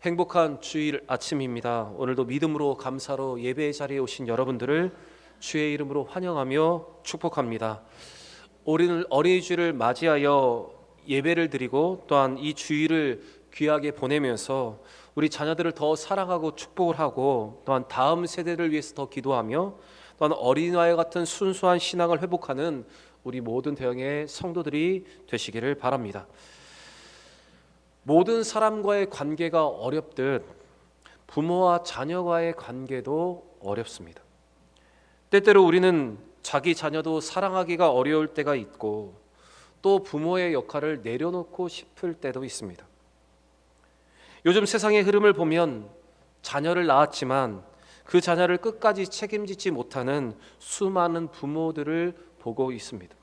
행복한 주일 아침입니다. 오늘도 믿음으로 감사로 예배의 자리에 오신 여러분들을 주의 이름으로 환영하며 축복합니다. 오늘 어린이 주일을 맞이하여 예배를 드리고 또한 이 주일을 귀하게 보내면서 우리 자녀들을 더 사랑하고 축복을 하고 또한 다음 세대를 위해서 더 기도하며 또한 어린아이 같은 순수한 신앙을 회복하는 우리 모든 대형의 성도들이 되시기를 바랍니다. 모든 사람과의 관계가 어렵듯 부모와 자녀와의 관계도 어렵습니다. 때때로 우리는 자기 자녀도 사랑하기가 어려울 때가 있고 또 부모의 역할을 내려놓고 싶을 때도 있습니다. 요즘 세상의 흐름을 보면 자녀를 낳았지만 그 자녀를 끝까지 책임지지 못하는 수많은 부모들을 보고 있습니다.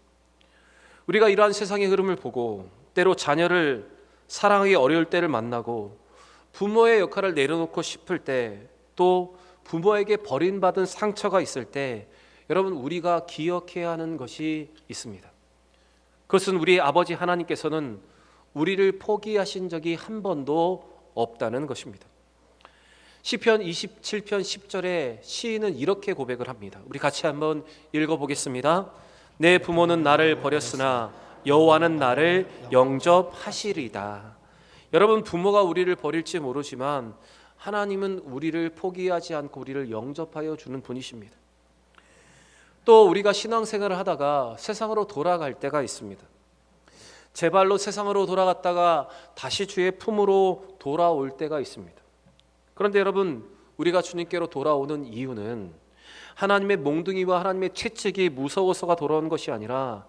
우리가 이러한 세상의 흐름을 보고 때로 자녀를 사랑하기 어려울 때를 만나고 부모의 역할을 내려놓고 싶을 때 또 부모에게 버림받은 상처가 있을 때 여러분 우리가 기억해야 하는 것이 있습니다. 그것은 우리 아버지 하나님께서는 우리를 포기하신 적이 한 번도 없다는 것입니다. 시편 27편 10절에 시인은 이렇게 고백을 합니다. 우리 같이 한번 읽어보겠습니다. 내 부모는 나를 버렸으나 여호와는 나를 영접하시리다. 여러분, 부모가 우리를 버릴지 모르지만 하나님은 우리를 포기하지 않고 우리를 영접하여 주는 분이십니다. 또 우리가 신앙생활을 하다가 세상으로 돌아갈 때가 있습니다. 제 발로 세상으로 돌아갔다가 다시 주의 품으로 돌아올 때가 있습니다. 그런데 여러분, 우리가 주님께로 돌아오는 이유는 하나님의 몽둥이와 하나님의 채찍이 무서워서가 돌아오는 것이 아니라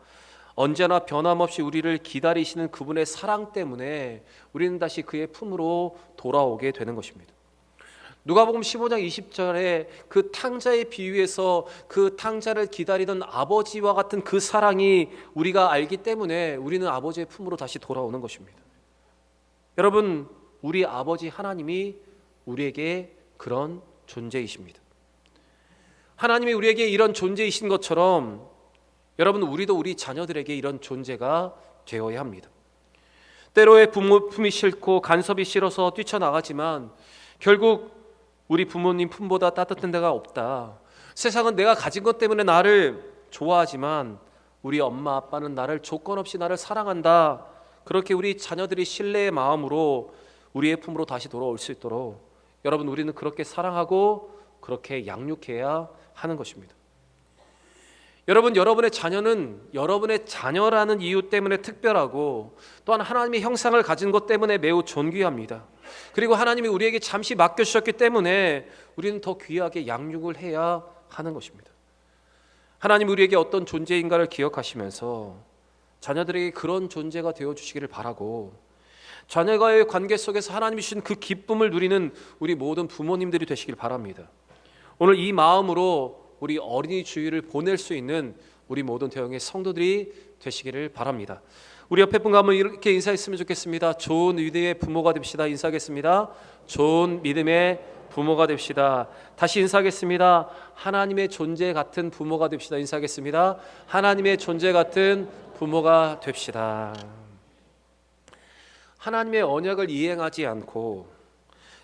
언제나 변함없이 우리를 기다리시는 그분의 사랑 때문에 우리는 다시 그의 품으로 돌아오게 되는 것입니다. 누가복음 15장 20절에 그 탕자의 비유에서 그 탕자를 기다리던 아버지와 같은 그 사랑이 우리가 알기 때문에 우리는 아버지의 품으로 다시 돌아오는 것입니다. 여러분, 우리 아버지 하나님이 우리에게 그런 존재이십니다. 하나님이 우리에게 이런 존재이신 것처럼 여러분, 우리도 우리 자녀들에게 이런 존재가 되어야 합니다. 때로의 부모 품이 싫고 간섭이 싫어서 뛰쳐나가지만 결국 우리 부모님 품보다 따뜻한 데가 없다. 세상은 내가 가진 것 때문에 나를 좋아하지만 우리 엄마 아빠는 나를 조건 없이 나를 사랑한다. 그렇게 우리 자녀들이 신뢰의 마음으로 우리의 품으로 다시 돌아올 수 있도록 여러분, 우리는 그렇게 사랑하고 그렇게 양육해야 하는 것입니다. 여러분, 여러분의 자녀는 여러분의 자녀라는 이유 때문에 특별하고 또한 하나님의 형상을 가진 것 때문에 매우 존귀합니다. 그리고 하나님이 우리에게 잠시 맡겨주셨기 때문에 우리는 더 귀하게 양육을 해야 하는 것입니다. 하나님이 우리에게 어떤 존재인가를 기억하시면서 자녀들에게 그런 존재가 되어주시기를 바라고 자녀과의 관계 속에서 하나님이 주신 그 기쁨을 누리는 우리 모든 부모님들이 되시길 바랍니다. 오늘 이 마음으로 우리 어린이 주일을 보낼 수 있는 우리 모든 대형의 성도들이 되시기를 바랍니다. 우리 옆에 분과 한번 이렇게 인사했으면 좋겠습니다. 좋은 믿음의 부모가 됩시다. 인사하겠습니다. 좋은 믿음의 부모가 됩시다. 다시 인사하겠습니다. 하나님의 존재 같은 부모가 됩시다. 인사하겠습니다. 하나님의 존재 같은 부모가 됩시다. 하나님의 언약을 이행하지 않고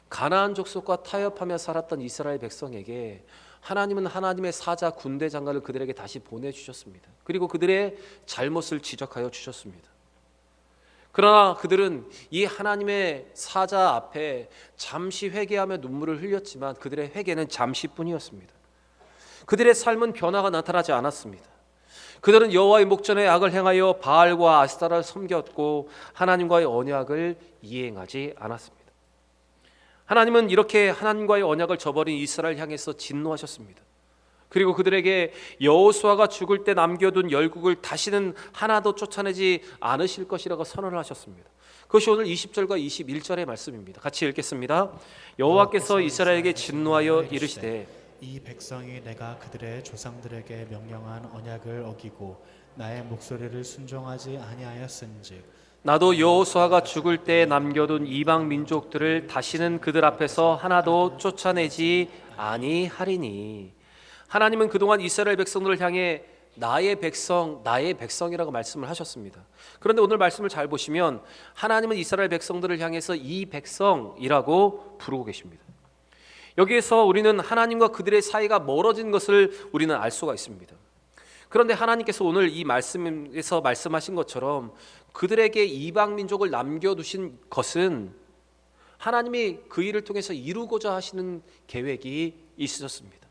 가나안 족속과 타협하며 살았던 이스라엘 백성에게 하나님은 하나님의 사자 군대 장관을 그들에게 다시 보내주셨습니다. 그리고 그들의 잘못을 지적하여 주셨습니다. 그러나 그들은 이 하나님의 사자 앞에 잠시 회개하며 눈물을 흘렸지만 그들의 회개는 잠시뿐이었습니다. 그들의 삶은 변화가 나타나지 않았습니다. 그들은 여호와의 목전에 악을 행하여 바알과 아스타라를 섬겼고 하나님과의 언약을 이행하지 않았습니다. 하나님은 이렇게 하나님과의 언약을 저버린 이스라엘 향해서 진노하셨습니다. 그리고 그들에게 여호수아가 죽을 때 남겨둔 열국을 다시는 하나도 쫓아내지 않으실 것이라고 선언을 하셨습니다. 그것이 오늘 20절과 21절의 말씀입니다. 같이 읽겠습니다. 여호와께서 이스라엘에게 진노하여 이르시되 이 백성이 내가 그들의 조상들에게 명령한 언약을 어기고 나의 목소리를 순종하지 아니하였은즉 나도 여호수아가 죽을 때 남겨둔 이방 민족들을 다시는 그들 앞에서 하나도 쫓아내지 아니하리니. 하나님은 그동안 이스라엘 백성들을 향해 나의 백성, 나의 백성이라고 말씀을 하셨습니다. 그런데 오늘 말씀을 잘 보시면 하나님은 이스라엘 백성들을 향해서 이 백성이라고 부르고 계십니다. 여기에서 우리는 하나님과 그들의 사이가 멀어진 것을 우리는 알 수가 있습니다. 그런데 하나님께서 오늘 이 말씀에서 말씀하신 것처럼 그들에게 이방 민족을 남겨두신 것은 하나님이 그 일을 통해서 이루고자 하시는 계획이 있으셨습니다.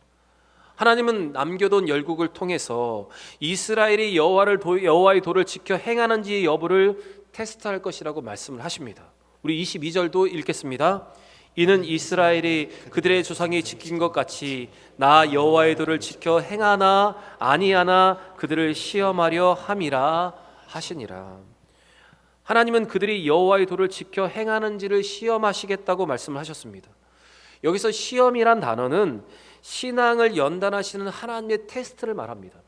하나님은 남겨둔 열국을 통해서 이스라엘이 여호와의 도를 지켜 행하는지 여부를 테스트할 것이라고 말씀을 하십니다. 우리 22절도 읽겠습니다. 이는 이스라엘이 그들의 조상이 지킨 것 같이 나 여호와의 도를 지켜 행하나 아니하나 그들을 시험하려 함이라 하시니라. 하나님은 그들이 여호와의 도를 지켜 행하는지를 시험하시겠다고 말씀을 하셨습니다. 여기서 시험이란 단어는 신앙을 연단하시는 하나님의 테스트를 말합니다.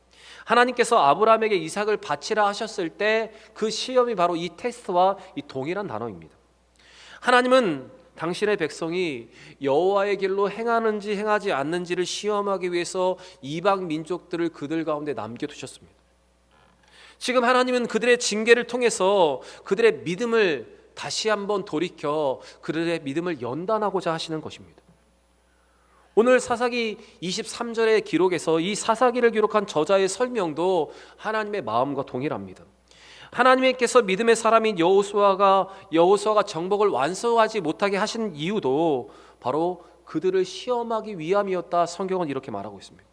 하나님께서 아브라함에게 이삭을 바치라 하셨을 때 그 시험이 바로 이 테스트와 이 동일한 단어입니다. 하나님은 당신의 백성이 여호와의 길로 행하는지 행하지 않는지를 시험하기 위해서 이방 민족들을 그들 가운데 남겨두셨습니다. 지금 하나님은 그들의 징계를 통해서 그들의 믿음을 다시 한번 돌이켜 그들의 믿음을 연단하고자 하시는 것입니다. 오늘 사사기 23절의 기록에서 이 사사기를 기록한 저자의 설명도 하나님의 마음과 동일합니다. 하나님께서 믿음의 사람인 여호수아가 정복을 완수하지 못하게 하신 이유도 바로 그들을 시험하기 위함이었다. 성경은 이렇게 말하고 있습니다.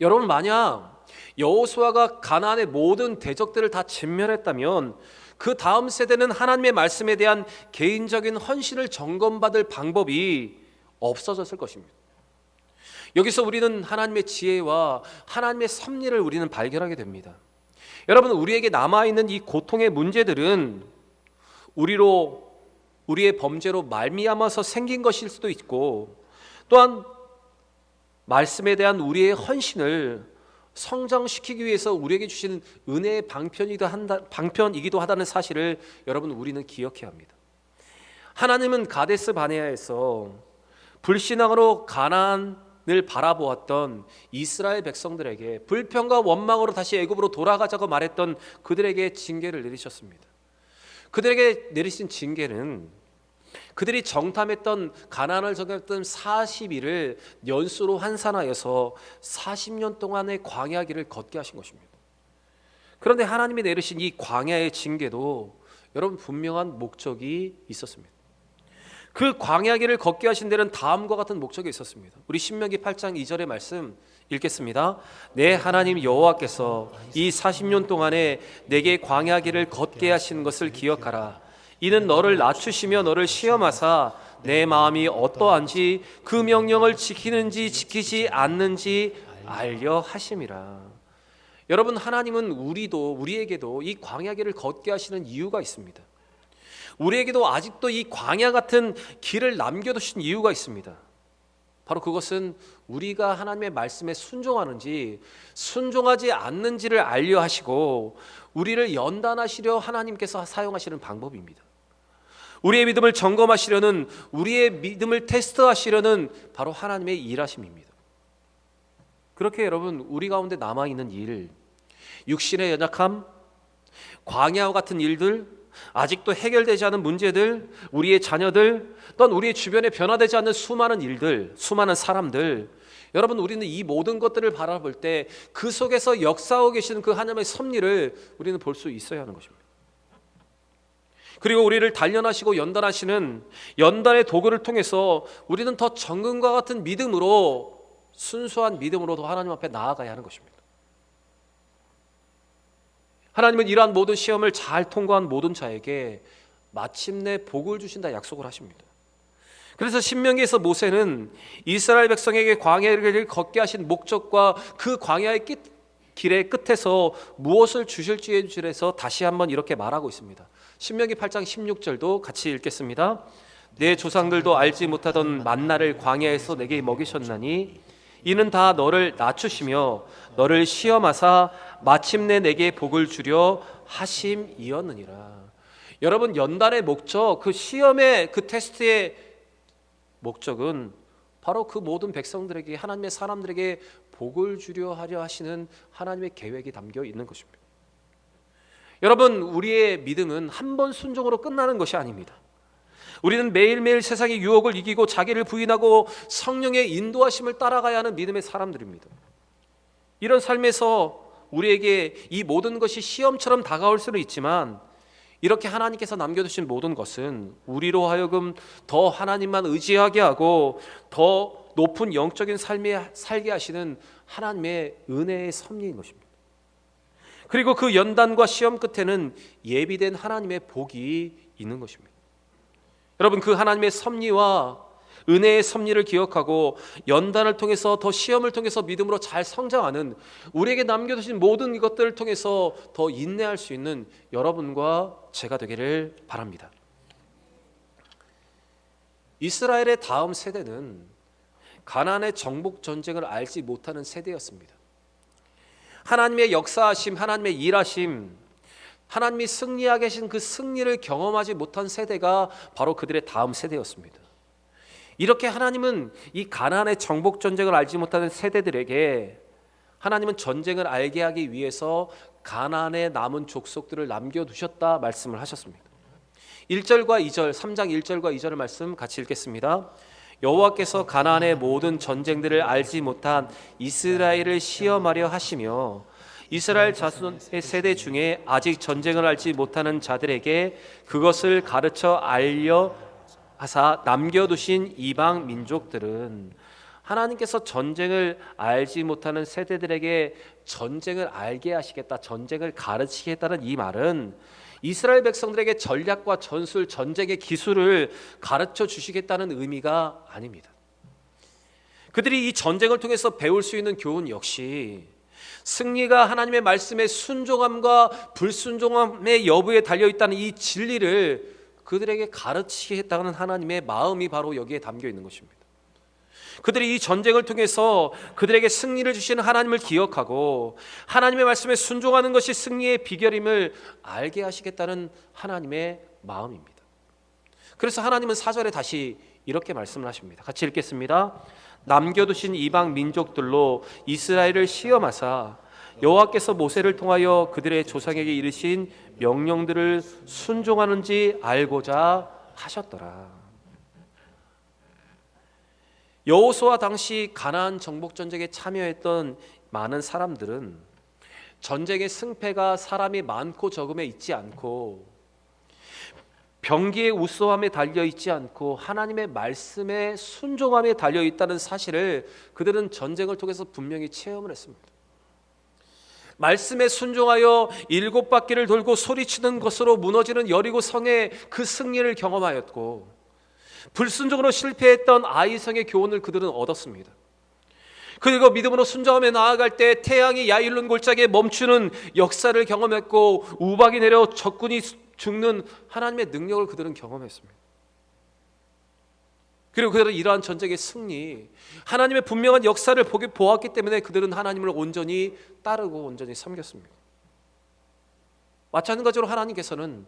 여러분, 만약 여호수아가 가나안의 모든 대적들을 다 진멸했다면 그 다음 세대는 하나님의 말씀에 대한 개인적인 헌신을 점검받을 방법이 없어졌을 것입니다. 여기서 우리는 하나님의 지혜와 하나님의 섭리를 우리는 발견하게 됩니다. 여러분, 우리에게 남아있는 이 고통의 문제들은 우리의 범죄로 말미암아서 생긴 것일 수도 있고, 또한 말씀에 대한 우리의 헌신을 성장시키기 위해서 우리에게 주신 은혜의 방편이기도 하다는 사실을 여러분, 우리는 기억해야 합니다. 하나님은 가데스 바네아에서 불신앙으로 가나안을 바라보았던 이스라엘 백성들에게 불평과 원망으로 다시 애굽으로 돌아가자고 말했던 그들에게 징계를 내리셨습니다. 그들에게 내리신 징계는 그들이 정탐했던 가나안을 정탐했던 40일을 연수로 환산하여서 40년 동안의 광야 길을 걷게 하신 것입니다. 그런데 하나님이 내리신 이 광야의 징계도 여러분 분명한 목적이 있었습니다. 그 광야 길을 걷게 하신 데는 다음과 같은 목적이 있었습니다. 우리 신명기 8장 2절의 말씀 읽겠습니다. 내 하나님 여호와께서 이 40년 동안에 내게 광야 길을 걷게 하신 것을 기억하라. 이는 너를 낮추시며 너를 시험하사 내 마음이 어떠한지 그 명령을 지키는지 지키지 않는지 알려 하심이라. 여러분, 하나님은 우리에게도 이 광야 길을 걷게 하시는 이유가 있습니다. 우리에게도 아직도 이 광야 같은 길을 남겨두신 이유가 있습니다. 바로 그것은 우리가 하나님의 말씀에 순종하는지 순종하지 않는지를 알려 하시고 우리를 연단하시려 하나님께서 사용하시는 방법입니다. 우리의 믿음을 점검하시려는, 우리의 믿음을 테스트하시려는 바로 하나님의 일하심입니다. 그렇게 여러분, 우리 가운데 남아있는 일, 육신의 연약함, 광야와 같은 일들, 아직도 해결되지 않은 문제들, 우리의 자녀들, 또한 우리의 주변에 변화되지 않는 수많은 일들, 수많은 사람들, 여러분, 우리는 이 모든 것들을 바라볼 때 그 속에서 역사하고 계시는 그 하나님의 섭리를 우리는 볼 수 있어야 하는 것입니다. 그리고 우리를 단련하시고 연단하시는 연단의 도구를 통해서 우리는 더 정금과 같은 믿음으로, 순수한 믿음으로도 하나님 앞에 나아가야 하는 것입니다. 하나님은 이러한 모든 시험을 잘 통과한 모든 자에게 마침내 복을 주신다 약속을 하십니다. 그래서 신명기에서 모세는 이스라엘 백성에게 광야를 걷게 하신 목적과 그 광야의 길의 끝에서 무엇을 주실지에 대해서 다시 한번 이렇게 말하고 있습니다. 신명기 8장 16절도 같이 읽겠습니다. 내 조상들도 알지 못하던 만나를 광야에서 내게 먹이셨나니 이는 다 너를 낮추시며 너를 시험하사 마침내 내게 복을 주려 하심이었느니라. 여러분, 연단의 목적, 그 시험의, 그 테스트의 목적은 바로 그 모든 백성들에게, 하나님의 사람들에게 복을 주려 하려 하시는 하나님의 계획이 담겨 있는 것입니다. 여러분, 우리의 믿음은 한 번 순종으로 끝나는 것이 아닙니다. 우리는 매일매일 세상의 유혹을 이기고 자기를 부인하고 성령의 인도하심을 따라가야 하는 믿음의 사람들입니다. 이런 삶에서 우리에게 이 모든 것이 시험처럼 다가올 수는 있지만, 이렇게 하나님께서 남겨두신 모든 것은 우리로 하여금 더 하나님만 의지하게 하고 더 높은 영적인 삶에 살게 하시는 하나님의 은혜의 섭리인 것입니다. 그리고 그 연단과 시험 끝에는 예비된 하나님의 복이 있는 것입니다. 여러분, 그 하나님의 섭리와 은혜의 섭리를 기억하고 연단을 통해서, 더 시험을 통해서 믿음으로 잘 성장하는, 우리에게 남겨두신 모든 이것들을 통해서 더 인내할 수 있는 여러분과 제가 되기를 바랍니다. 이스라엘의 다음 세대는 가나안의 정복 전쟁을 알지 못하는 세대였습니다. 하나님의 역사하심, 하나님의 일하심, 하나님이 승리하게 하신 그 승리를 경험하지 못한 세대가 바로 그들의 다음 세대였습니다. 이렇게 하나님은 이 가나안의 정복 전쟁을 알지 못하는 세대들에게, 하나님은 전쟁을 알게 하기 위해서 가나안에 남은 족속들을 남겨두셨다 말씀을 하셨습니다. 1절과 2절, 3장 1절과 2절의 말씀 같이 읽겠습니다. 여호와께서 가나안의 모든 전쟁들을 알지 못한 이스라엘을 시험하려 하시며 이스라엘 자손의 세대 중에 아직 전쟁을 알지 못하는 자들에게 그것을 가르쳐 알려 하사 남겨두신 이방 민족들은, 하나님께서 전쟁을 알지 못하는 세대들에게 전쟁을 알게 하시겠다, 전쟁을 가르치겠다는 이 말은 이스라엘 백성들에게 전략과 전술, 전쟁의 기술을 가르쳐 주시겠다는 의미가 아닙니다. 그들이 이 전쟁을 통해서 배울 수 있는 교훈 역시 승리가 하나님의 말씀의 순종함과 불순종함의 여부에 달려있다는 이 진리를 그들에게 가르치겠다는 하나님의 마음이 바로 여기에 담겨 있는 것입니다. 그들이 이 전쟁을 통해서 그들에게 승리를 주시는 하나님을 기억하고 하나님의 말씀에 순종하는 것이 승리의 비결임을 알게 하시겠다는 하나님의 마음입니다. 그래서 하나님은 4절에 다시 이렇게 말씀을 하십니다. 같이 읽겠습니다. 남겨두신 이방 민족들로 이스라엘을 시험하사 여호와께서 모세를 통하여 그들의 조상에게 이르신 명령들을 순종하는지 알고자 하셨더라. 여호수아 당시 가나안 정복 전쟁에 참여했던 많은 사람들은 전쟁의 승패가 사람이 많고 적음에 있지 않고 병기의 우수함에 달려 있지 않고 하나님의 말씀에 순종함에 달려 있다는 사실을 그들은 전쟁을 통해서 분명히 체험을 했습니다. 말씀에 순종하여 7바퀴를 돌고 소리치는 것으로 무너지는 여리고 성의 그 승리를 경험하였고, 불순종으로 실패했던 아이성의 교훈을 그들은 얻었습니다. 그리고 믿음으로 순종하며 나아갈 때 태양이 야일론 골짜기에 멈추는 역사를 경험했고, 우박이 내려 적군이 죽는 하나님의 능력을 그들은 경험했습니다. 그리고 그들은 이러한 전쟁의 승리, 하나님의 분명한 역사를 보았기 때문에 그들은 하나님을 온전히 따르고 온전히 섬겼습니다. 마찬가지로 하나님께서는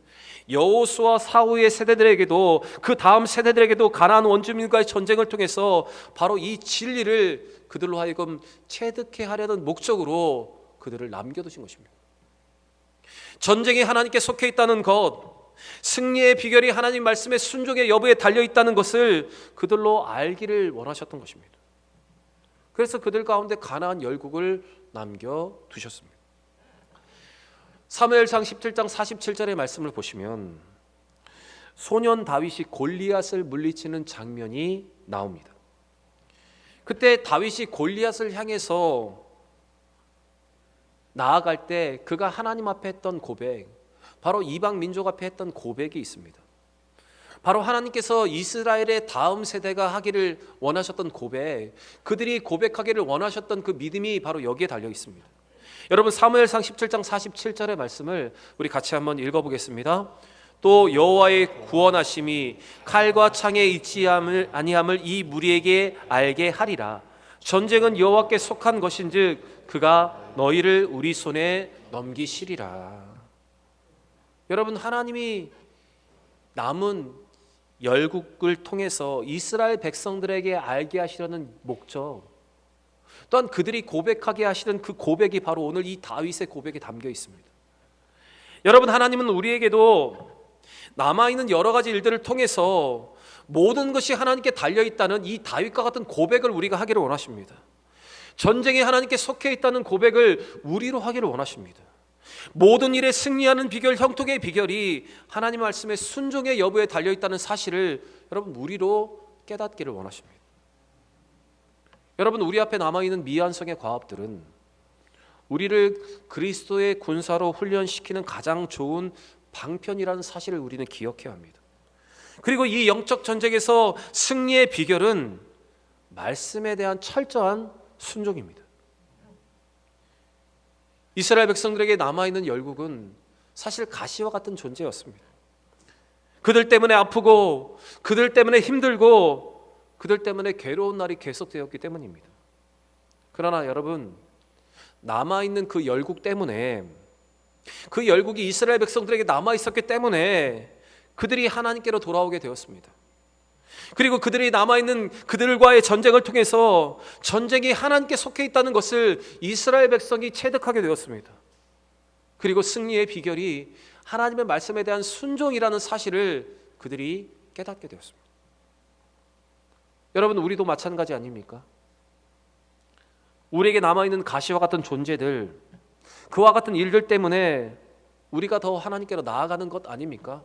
여호수아 사후의 세대들에게도, 그 다음 세대들에게도 가나안 원주민과의 전쟁을 통해서 바로 이 진리를 그들로 하여금 체득해 하려는 목적으로 그들을 남겨두신 것입니다. 전쟁이 하나님께 속해 있다는 것, 승리의 비결이 하나님 말씀의 순종의 여부에 달려있다는 것을 그들로 알기를 원하셨던 것입니다. 그래서 그들 가운데 가나안 열국을 남겨두셨습니다. 사무엘상 17장 47절의 말씀을 보시면 소년 다윗이 골리앗을 물리치는 장면이 나옵니다. 그때 다윗이 골리앗을 향해서 나아갈 때 그가 하나님 앞에 했던 고백, 바로 이방 민족 앞에 했던 고백이 있습니다. 바로 하나님께서 이스라엘의 다음 세대가 하기를 원하셨던 고백, 그들이 고백하기를 원하셨던 그 믿음이 바로 여기에 달려 있습니다. 여러분, 사무엘상 17장 47절의 말씀을 우리 같이 한번 읽어보겠습니다. 또 여호와의 구원하심이 칼과 창에 있지 아니함을 이 무리에게 알게 하리라. 전쟁은 여호와께 속한 것인즉 그가 너희를 우리 손에 넘기시리라. 여러분, 하나님이 남은 열국을 통해서 이스라엘 백성들에게 알게 하시려는 목적, 또한 그들이 고백하게 하시는 그 고백이 바로 오늘 이 다윗의 고백에 담겨 있습니다. 여러분, 하나님은 우리에게도 남아있는 여러 가지 일들을 통해서 모든 것이 하나님께 달려있다는 이 다윗과 같은 고백을 우리가 하기를 원하십니다. 전쟁이 하나님께 속해 있다는 고백을 우리로 하기를 원하십니다. 모든 일에 승리하는 비결, 형통의 비결이 하나님 말씀의 순종의 여부에 달려있다는 사실을 여러분 우리로 깨닫기를 원하십니다. 여러분, 우리 앞에 남아있는 미완성의 과업들은 우리를 그리스도의 군사로 훈련시키는 가장 좋은 방편이라는 사실을 우리는 기억해야 합니다. 그리고 이 영적 전쟁에서 승리의 비결은 말씀에 대한 철저한 순종입니다. 이스라엘 백성들에게 남아있는 열국은 사실 가시와 같은 존재였습니다. 그들 때문에 아프고, 그들 때문에 힘들고, 그들 때문에 괴로운 날이 계속되었기 때문입니다. 그러나 여러분, 남아있는 그 열국 때문에, 그 열국이 이스라엘 백성들에게 남아있었기 때문에 그들이 하나님께로 돌아오게 되었습니다. 그리고 그들이 남아있는 그들과의 전쟁을 통해서 전쟁이 하나님께 속해 있다는 것을 이스라엘 백성이 체득하게 되었습니다. 그리고 승리의 비결이 하나님의 말씀에 대한 순종이라는 사실을 그들이 깨닫게 되었습니다. 여러분, 우리도 마찬가지 아닙니까? 우리에게 남아있는 가시와 같은 존재들, 그와 같은 일들 때문에 우리가 더 하나님께로 나아가는 것 아닙니까?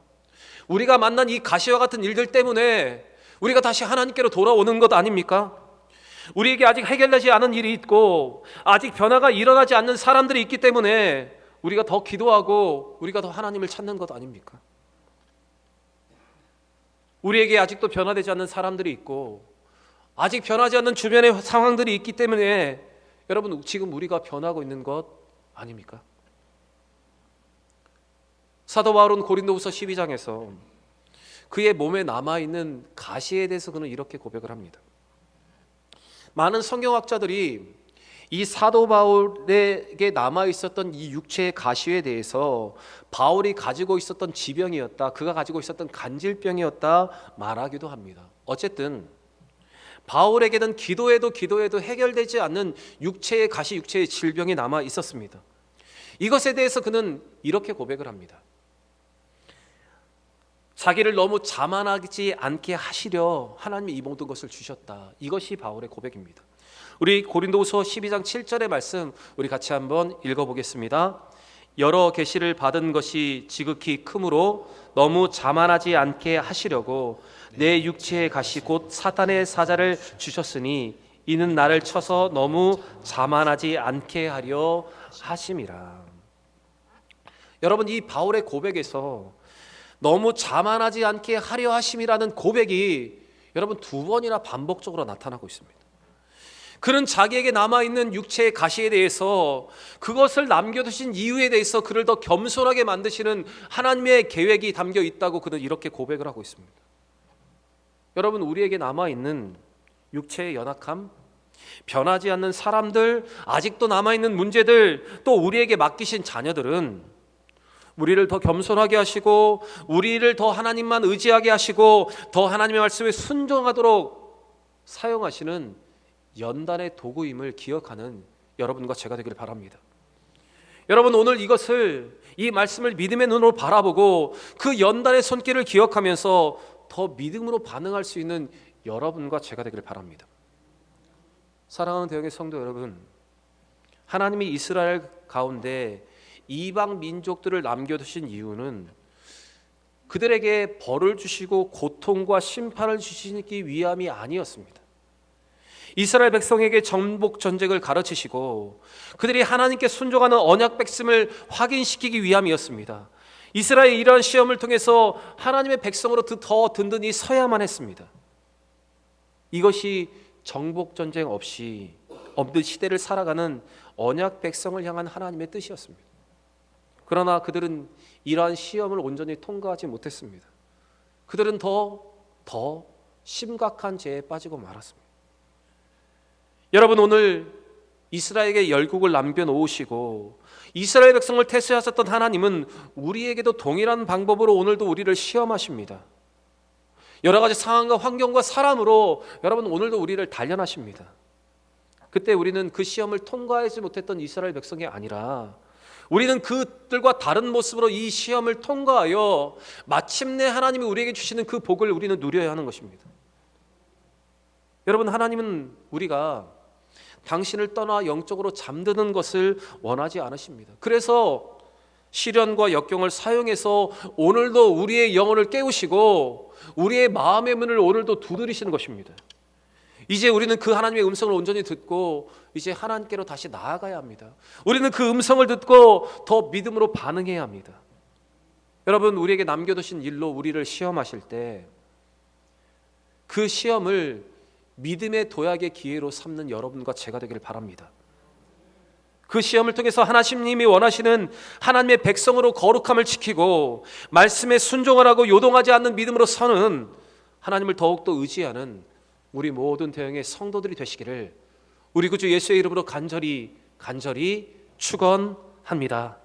우리가 만난 이 가시와 같은 일들 때문에 우리가 다시 하나님께로 돌아오는 것 아닙니까? 우리에게 아직 해결되지 않은 일이 있고 아직 변화가 일어나지 않는 사람들이 있기 때문에 우리가 더 기도하고 우리가 더 하나님을 찾는 것 아닙니까? 우리에게 아직도 변화되지 않는 사람들이 있고 아직 변하지 않는 주변의 상황들이 있기 때문에 여러분, 지금 우리가 변하고 있는 것 아닙니까? 사도 바울은 고린도후서 12장에서 그의 몸에 남아있는 가시에 대해서 그는 이렇게 고백을 합니다. 많은 성경학자들이 이 사도 바울에게 남아있었던 이 육체의 가시에 대해서 바울이 가지고 있었던 지병이었다, 그가 가지고 있었던 간질병이었다 말하기도 합니다. 어쨌든 바울에게는 기도해도 해결되지 않는 육체의 가시, 육체의 질병이 남아 있었습니다. 이것에 대해서 그는 이렇게 고백을 합니다. 자기를 너무 자만하지 않게 하시려 하나님이 이 모든 것을 주셨다. 이것이 바울의 고백입니다. 우리 고린도후서 12장 7절의 말씀 우리 같이 한번 읽어보겠습니다. 여러 계시를 받은 것이 지극히 크므로 너무 자만하지 않게 하시려고 내 육체의 가시 곧 사탄의 사자를 주셨으니 이는 나를 쳐서 너무 자만하지 않게 하려 하심이라. 여러분, 이 바울의 고백에서 너무 자만하지 않게 하려 하심이라는 고백이 여러분 두 번이나 반복적으로 나타나고 있습니다. 그는 자기에게 남아있는 육체의 가시에 대해서 그것을 남겨두신 이유에 대해서 그를 더 겸손하게 만드시는 하나님의 계획이 담겨 있다고 그는 이렇게 고백을 하고 있습니다. 여러분, 우리에게 남아있는 육체의 연약함, 변하지 않는 사람들, 아직도 남아있는 문제들, 또 우리에게 맡기신 자녀들은 우리를 더 겸손하게 하시고 우리를 더 하나님만 의지하게 하시고 더 하나님의 말씀에 순종하도록 사용하시는 연단의 도구임을 기억하는 여러분과 제가 되기를 바랍니다. 여러분, 오늘 이것을, 이 말씀을 믿음의 눈으로 바라보고 그 연단의 손길을 기억하면서 더 믿음으로 반응할 수 있는 여러분과 제가 되기를 바랍니다. 사랑하는 대형의 성도 여러분, 하나님이 이스라엘 가운데 이방 민족들을 남겨두신 이유는 그들에게 벌을 주시고 고통과 심판을 주시기 위함이 아니었습니다. 이스라엘 백성에게 정복 전쟁을 가르치시고 그들이 하나님께 순종하는 언약 백성을 확인시키기 위함이었습니다. 이스라엘이 이러한 시험을 통해서 하나님의 백성으로 더 든든히 서야만 했습니다. 이것이 정복 전쟁 없이 없는 시대를 살아가는 언약 백성을 향한 하나님의 뜻이었습니다. 그러나 그들은 이러한 시험을 온전히 통과하지 못했습니다. 그들은 더 심각한 죄에 빠지고 말았습니다. 여러분, 오늘 이스라엘에게 열국을 남겨놓으시고 이스라엘 백성을 태세하셨던 하나님은 우리에게도 동일한 방법으로 오늘도 우리를 시험하십니다. 여러 가지 상황과 환경과 사람으로 여러분 오늘도 우리를 단련하십니다. 그때 우리는 그 시험을 통과하지 못했던 이스라엘 백성이 아니라 우리는 그들과 다른 모습으로 이 시험을 통과하여 마침내 하나님이 우리에게 주시는 그 복을 우리는 누려야 하는 것입니다. 여러분, 하나님은 우리가 당신을 떠나 영적으로 잠드는 것을 원하지 않으십니다. 그래서 시련과 역경을 사용해서 오늘도 우리의 영혼을 깨우시고 우리의 마음의 문을 오늘도 두드리시는 것입니다. 이제 우리는 그 하나님의 음성을 온전히 듣고 이제 하나님께로 다시 나아가야 합니다. 우리는 그 음성을 듣고 더 믿음으로 반응해야 합니다. 여러분, 우리에게 남겨두신 일로 우리를 시험하실 때 그 시험을 믿음의 도약의 기회로 삼는 여러분과 제가 되기를 바랍니다. 그 시험을 통해서 하나님이 원하시는 하나님의 백성으로 거룩함을 지키고 말씀에 순종을 하고 요동하지 않는 믿음으로 서는 하나님을 더욱더 의지하는 우리 모든 대형의 성도들이 되시기를 우리 구주 예수의 이름으로 간절히 축원합니다.